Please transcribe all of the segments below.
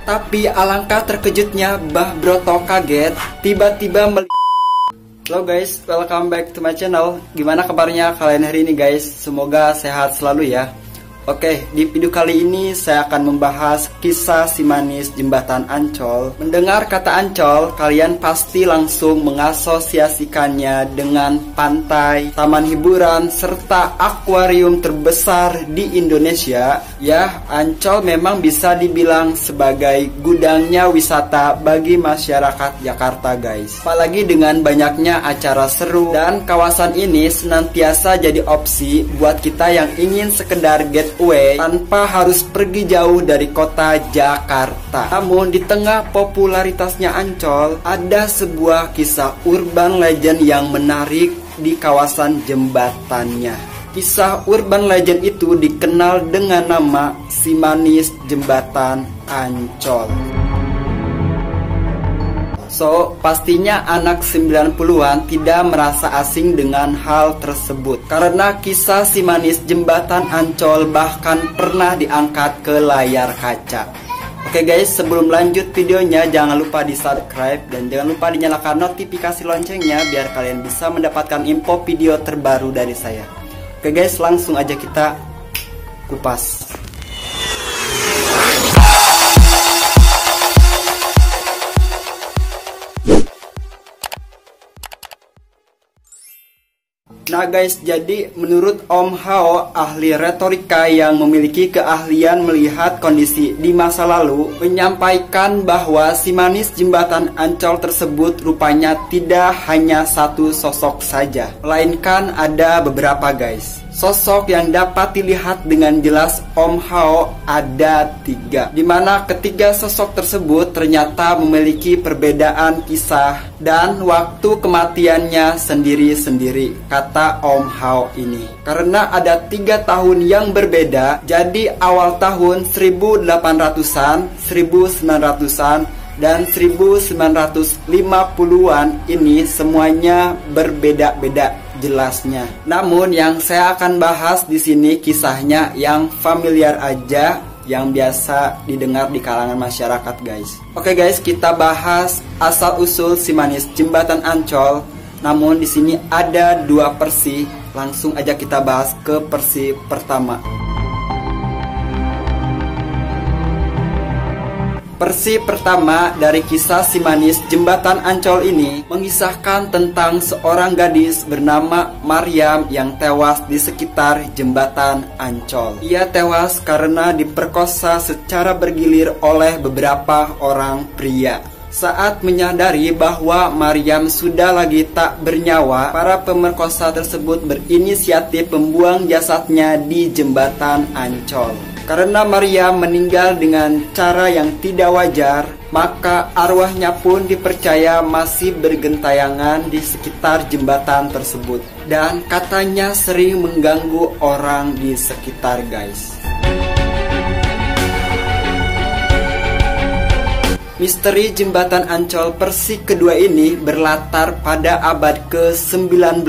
Tapi alangkah terkejutnya Mbah Broto kaget tiba-tiba Halo guys, welcome back to my channel. Gimana kabarnya kalian hari ini guys? Semoga sehat selalu ya. Oke, di video kali ini saya akan membahas kisah si manis jembatan Ancol. Mendengar kata Ancol, kalian pasti langsung mengasosiasikannya dengan pantai, taman hiburan, serta akuarium terbesar di Indonesia. Ya, Ancol memang bisa dibilang sebagai gudangnya wisata bagi masyarakat Jakarta guys. Apalagi dengan banyaknya acara seru, dan kawasan ini senantiasa jadi opsi buat kita yang ingin sekedar get tanpa harus pergi jauh dari kota Jakarta. Namun di tengah popularitasnya Ancol, ada sebuah kisah urban legend yang menarik di kawasan jembatannya. Kisah urban legend itu dikenal dengan nama si manis jembatan Ancol. So, pastinya anak 90-an tidak merasa asing dengan hal tersebut, karena kisah si manis jembatan Ancol bahkan pernah diangkat ke layar kaca. Oke guys, sebelum lanjut videonya jangan lupa di subscribe dan jangan lupa dinyalakan notifikasi loncengnya biar kalian bisa mendapatkan info video terbaru dari saya. Oke guys, langsung aja kita kupas. Nah guys, jadi menurut Om Hao, ahli retorika yang memiliki keahlian melihat kondisi di masa lalu, menyampaikan bahwa si manis jembatan Ancol tersebut rupanya tidak hanya satu sosok saja, melainkan ada beberapa guys. Sosok yang dapat dilihat dengan jelas Om Hao ada 3, dimana ketiga sosok tersebut ternyata memiliki perbedaan kisah dan waktu kematiannya sendiri-sendiri, kata Om Hao ini. Karena ada 3 tahun yang berbeda, jadi awal tahun 1800-an, 1900-an, dan 1950-an ini semuanya berbeda-beda jelasnya. Namun yang saya akan bahas di sini kisahnya yang familiar aja, yang biasa didengar di kalangan masyarakat guys. Oke guys, kita bahas asal usul si manis jembatan Ancol. Namun di sini ada 2 versi. Langsung aja kita bahas ke versi pertama. Versi pertama dari kisah si manis jembatan Ancol ini mengisahkan tentang seorang gadis bernama Maryam yang tewas di sekitar jembatan Ancol. Ia tewas karena diperkosa secara bergilir oleh beberapa orang pria. Saat menyadari bahwa Maryam sudah lagi tak bernyawa, para pemerkosa tersebut berinisiatif membuang jasadnya di jembatan Ancol. Karena Maryam meninggal dengan cara yang tidak wajar, maka arwahnya pun dipercaya masih bergentayangan di sekitar jembatan tersebut. Dan katanya sering mengganggu orang di sekitar guys. Misteri jembatan Ancol versi kedua ini berlatar pada abad ke-19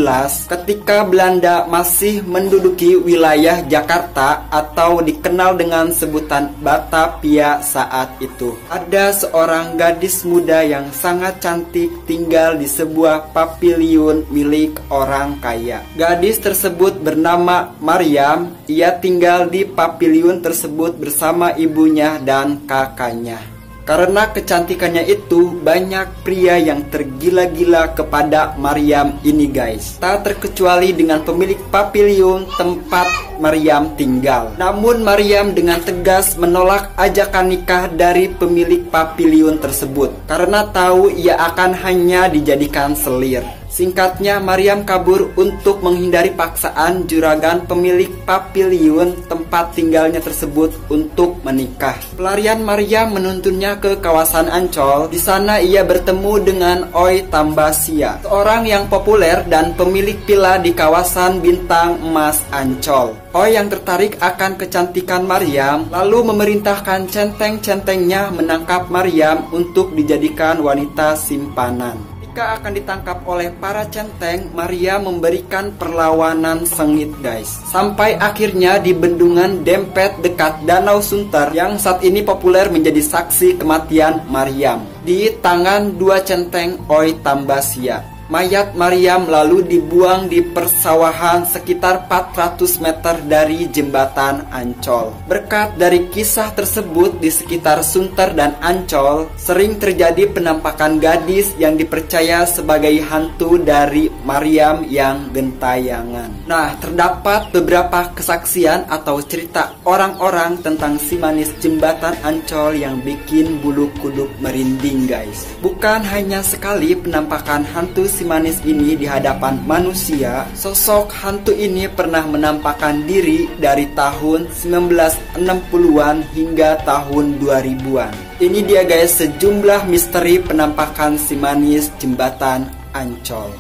ketika Belanda masih menduduki wilayah Jakarta atau dikenal dengan sebutan Batavia saat itu. Ada seorang gadis muda yang sangat cantik tinggal di sebuah paviliun milik orang kaya. Gadis tersebut bernama Maryam. Ia tinggal di paviliun tersebut bersama ibunya dan kakaknya. Karena kecantikannya itu, banyak pria yang tergila-gila kepada Maryam ini guys. Tak terkecuali dengan pemilik paviliun tempat Maryam tinggal. Namun Maryam dengan tegas menolak ajakan nikah dari pemilik paviliun tersebut, karena tahu ia akan hanya dijadikan selir. Singkatnya, Maryam kabur untuk menghindari paksaan juragan pemilik paviliun tempat tinggalnya tersebut untuk menikah. Pelarian Maryam menuntunnya ke kawasan Ancol. Di sana ia bertemu dengan Oi Tambasia, seorang yang populer dan pemilik villa di kawasan Bintang Emas Ancol. Oi yang tertarik akan kecantikan Maryam, lalu memerintahkan centeng-centengnya menangkap Maryam untuk dijadikan wanita simpanan. Ketika akan ditangkap oleh para centeng, Maria memberikan perlawanan sengit guys. Sampai akhirnya di bendungan Dempet dekat Danau Sunter yang saat ini populer menjadi saksi kematian Maryam di tangan dua centeng Oi Tambasia. Mayat Maryam lalu dibuang di persawahan sekitar 400 meter dari jembatan Ancol. Berkat dari kisah tersebut di sekitar Sunter dan Ancol, sering terjadi penampakan gadis yang dipercaya sebagai hantu dari Maryam yang gentayangan. Nah, terdapat beberapa kesaksian atau cerita orang-orang tentang si manis jembatan Ancol yang bikin bulu kuduk merinding guys. Bukan hanya sekali penampakan hantu si manis ini di hadapan manusia, sosok hantu ini pernah menampakkan diri dari tahun 1960-an hingga tahun 2000-an. Ini dia guys sejumlah misteri penampakan si manis jembatan Ancol.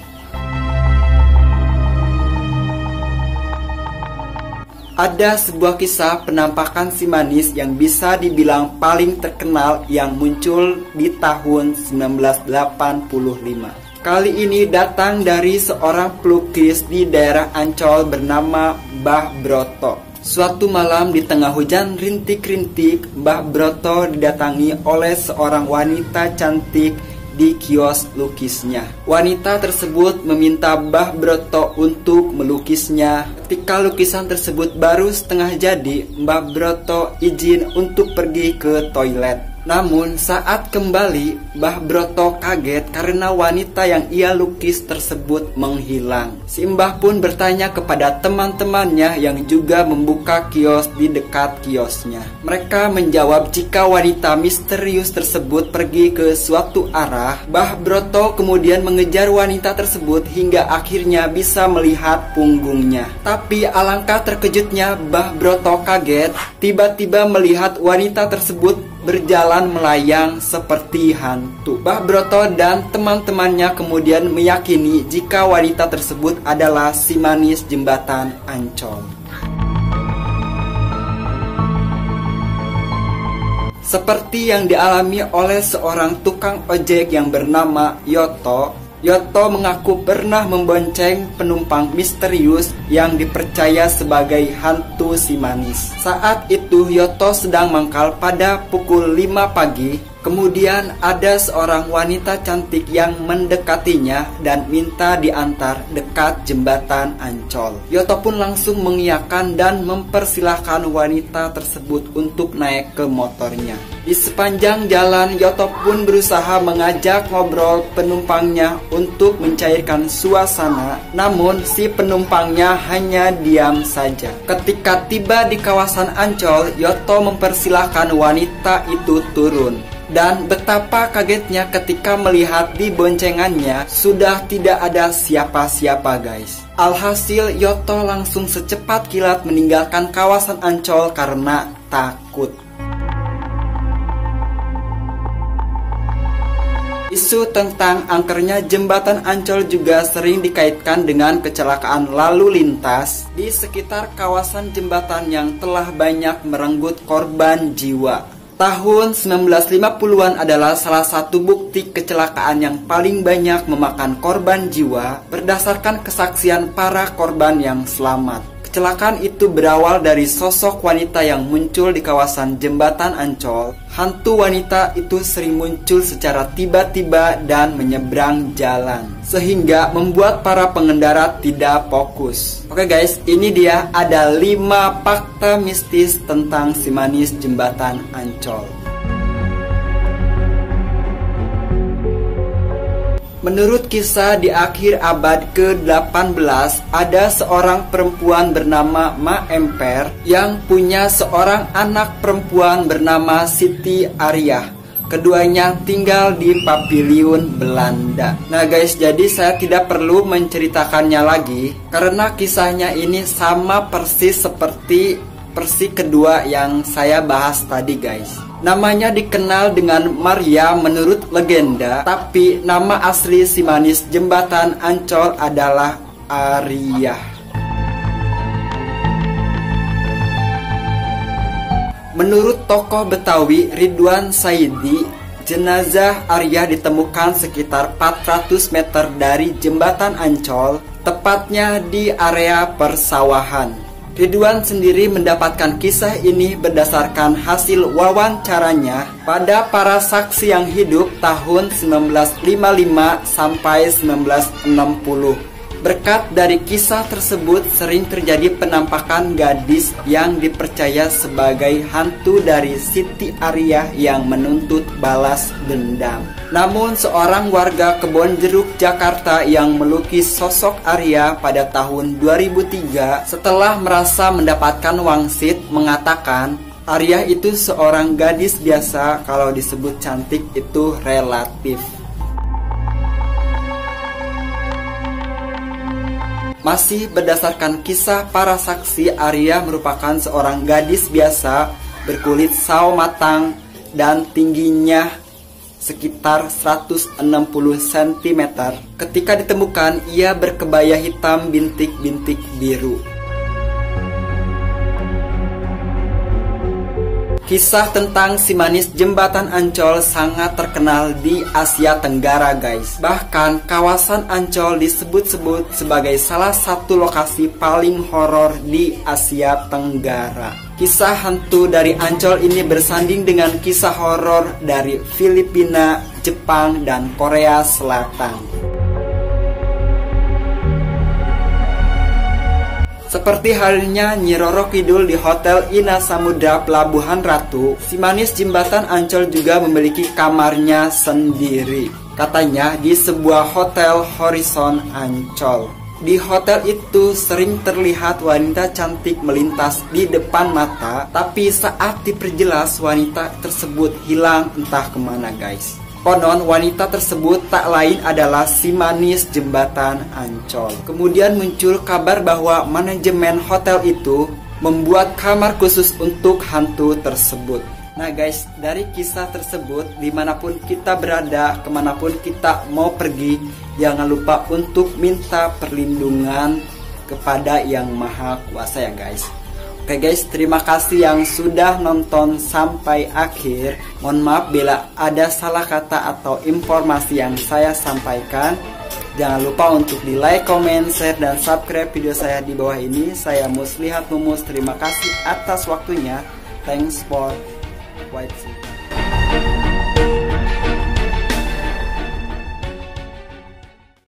Ada sebuah kisah penampakan si manis yang bisa dibilang paling terkenal yang muncul di tahun 1985. Kali ini datang dari seorang pelukis di daerah Ancol bernama Mbah Broto. Suatu malam di tengah hujan rintik-rintik, Mbah Broto didatangi oleh seorang wanita cantik di kios lukisnya. Wanita tersebut meminta Mbah Broto untuk melukisnya. Ketika lukisan tersebut baru setengah jadi, Mbah Broto izin untuk pergi ke toilet. Namun saat kembali, Mbah Broto kaget karena wanita yang ia lukis tersebut menghilang. Si Mbah pun bertanya kepada teman-temannya yang juga membuka kios di dekat kiosnya. Mereka menjawab jika wanita misterius tersebut pergi ke suatu arah. Mbah Broto kemudian mengejar wanita tersebut hingga akhirnya bisa melihat punggungnya. Tapi alangkah terkejutnya Mbah Broto kaget tiba-tiba melihat wanita tersebut berjalan melayang seperti hantu. Mbah Broto dan teman-temannya kemudian meyakini jika wanita tersebut adalah si manis jembatan Ancol. Seperti yang dialami oleh seorang tukang ojek yang bernama Yoto. Yoto mengaku pernah membonceng penumpang misterius yang dipercaya sebagai hantu si manis. Saat itu Yoto sedang mangkal pada pukul 5 pagi. Kemudian ada seorang wanita cantik yang mendekatinya dan minta diantar dekat jembatan Ancol. Yoto pun langsung mengiyakan dan mempersilahkan wanita tersebut untuk naik ke motornya. Di sepanjang jalan, Yoto pun berusaha mengajak ngobrol penumpangnya untuk mencairkan suasana. Namun si penumpangnya hanya diam saja. Ketika tiba di kawasan Ancol, Yoto mempersilahkan wanita itu turun. Dan betapa kagetnya ketika melihat di boncengannya sudah tidak ada siapa-siapa guys. Alhasil Yoto langsung secepat kilat meninggalkan kawasan Ancol karena takut. Isu tentang angkernya jembatan Ancol juga sering dikaitkan dengan kecelakaan lalu lintas di sekitar kawasan jembatan yang telah banyak merenggut korban jiwa. Tahun 1950-an adalah salah satu bukti kecelakaan yang paling banyak memakan korban jiwa berdasarkan kesaksian para korban yang selamat. Kecelakaan itu berawal dari sosok wanita yang muncul di kawasan jembatan Ancol. Hantu wanita itu sering muncul secara tiba-tiba dan menyeberang jalan, sehingga membuat para pengendara tidak fokus. Oke guys, ini dia ada 5 fakta mistis tentang si manis jembatan Ancol. Menurut kisah di akhir abad ke-18, ada seorang perempuan bernama Ma Emper yang punya seorang anak perempuan bernama Siti Ariah. Keduanya tinggal di Papiliun, Belanda. Nah guys, jadi saya tidak perlu menceritakannya lagi karena kisahnya ini sama persis seperti versi kedua yang saya bahas tadi guys. Namanya dikenal dengan Maria menurut legenda, tapi nama asli si manis jembatan Ancol adalah Ariah. Menurut tokoh Betawi Ridwan Saidi, Jenazah Arya ditemukan sekitar 400 meter dari jembatan Ancol, tepatnya di area persawahan. Ridwan sendiri mendapatkan kisah ini berdasarkan hasil wawancaranya pada para saksi yang hidup tahun 1955 sampai 1960. Berkat dari kisah tersebut sering terjadi penampakan gadis yang dipercaya sebagai hantu dari Siti Arya yang menuntut balas dendam. Namun seorang warga Kebonjeruk, Jakarta yang melukis sosok Arya pada tahun 2003 setelah merasa mendapatkan wangsit mengatakan Arya itu seorang gadis biasa, kalau disebut cantik itu relatif. Masih berdasarkan kisah para saksi, Arya merupakan seorang gadis biasa berkulit sawo matang dan tingginya sekitar 160 cm. Ketika ditemukan, ia berkebaya hitam bintik-bintik biru. Kisah tentang si manis jembatan Ancol sangat terkenal di Asia Tenggara, guys. Bahkan kawasan Ancol disebut-sebut sebagai salah satu lokasi paling horor di Asia Tenggara. Kisah hantu dari Ancol ini bersanding dengan kisah horor dari Filipina, Jepang, dan Korea Selatan. Seperti halnya Nyi Roro Kidul di Hotel Ina Samudra Pelabuhan Ratu, si manis jembatan Ancol juga memiliki kamarnya sendiri. Katanya di sebuah hotel Horizon Ancol. Di hotel itu sering terlihat wanita cantik melintas di depan mata, tapi saat diperjelas wanita tersebut hilang entah kemana, guys. Konon wanita tersebut tak lain adalah si manis jembatan Ancol. Kemudian muncul kabar bahwa manajemen hotel itu membuat kamar khusus untuk hantu tersebut. Nah guys, dari kisah tersebut, dimanapun kita berada, kemanapun kita mau pergi, jangan lupa untuk minta perlindungan kepada Yang Maha Kuasa ya guys. Oke guys, terima kasih yang sudah nonton sampai akhir. Mohon maaf bila ada salah kata atau informasi yang saya sampaikan. Jangan lupa untuk di like, comment, share, dan subscribe video saya di bawah ini. Saya Muslihat Mumus, terima kasih atas waktunya. Thanks for watching.